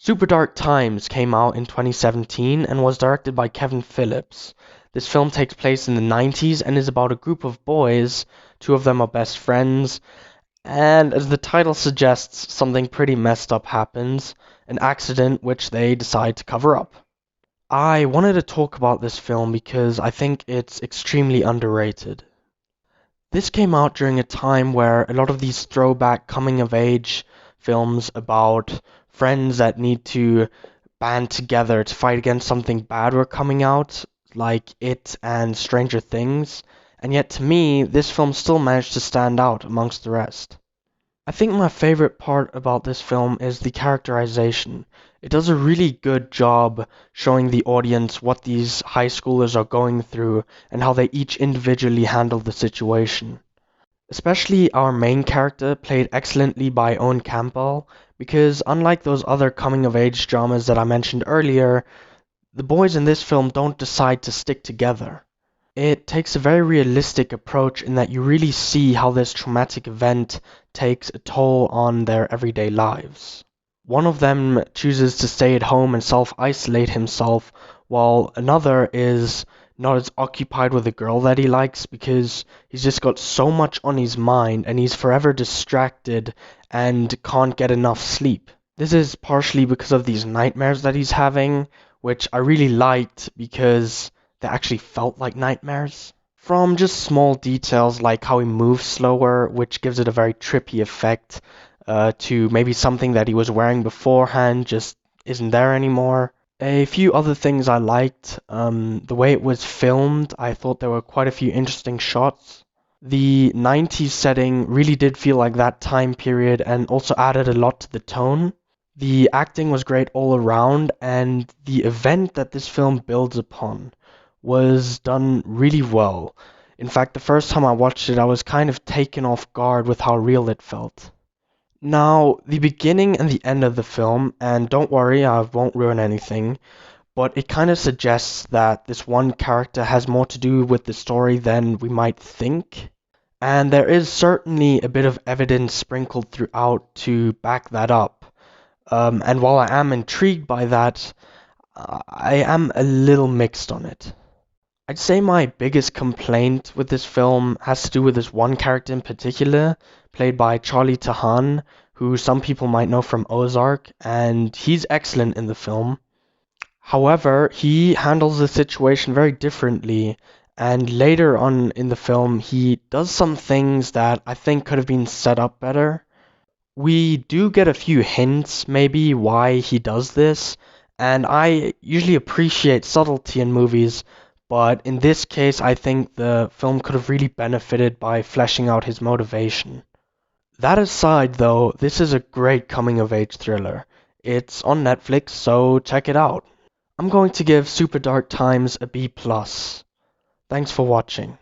Super Dark Times came out in 2017 and was directed by Kevin Phillips. This film takes place in the 90s and is about a group of boys. Two of them are best friends, and as the title suggests, something pretty messed up happens, an accident which they decide to cover up. I wanted to talk about this film because I think it's extremely underrated. This came out during a time where a lot of these throwback coming of age films about friends that need to band together to fight against something bad were coming out, like It and Stranger Things, and yet to me, this film still managed to stand out amongst the rest. I think my favorite part about this film is the characterization. It does a really good job showing the audience what these high schoolers are going through and how they each individually handle the situation. Especially our main character, played excellently by Owen Campbell, because unlike those other coming of age dramas that I mentioned earlier, the boys in this film don't decide to stick together. It takes a very realistic approach in that you really see how this traumatic event takes a toll on their everyday lives. One of them chooses to stay at home and self-isolate himself, while another is not as occupied with the girl that he likes because he's just got so much on his mind and he's forever distracted and can't get enough sleep. This is partially because of these nightmares that he's having, which I really liked because they actually felt like nightmares. From just small details like how he moves slower, which gives it a very trippy effect, to maybe something that he was wearing beforehand just isn't there anymore. A few other things I liked. The way it was filmed, I thought there were quite a few interesting shots. The 90s setting really did feel like that time period and also added a lot to the tone. The acting was great all around, and the event that this film builds upon was done really well. In fact, the first time I watched it, I was kind of taken off guard with how real it felt. Now, the beginning and the end of the film, and don't worry, I won't ruin anything, but it kind of suggests that this one character has more to do with the story than we might think. And there is certainly a bit of evidence sprinkled throughout to back that up. And while I am intrigued by that, I am a little mixed on it. I'd say my biggest complaint with this film has to do with this one character in particular, played by Charlie Tahan, who some people might know from Ozark, and he's excellent in the film. However, he handles the situation very differently, and later on in the film, he does some things that I think could have been set up better. We do get a few hints, maybe, why he does this, and I usually appreciate subtlety in movies, but in this case, I think the film could have really benefited by fleshing out his motivation. That aside, though, this is a great coming-of-age thriller. It's on Netflix, so check it out. I'm going to give Super Dark Times a B+. Thanks for watching.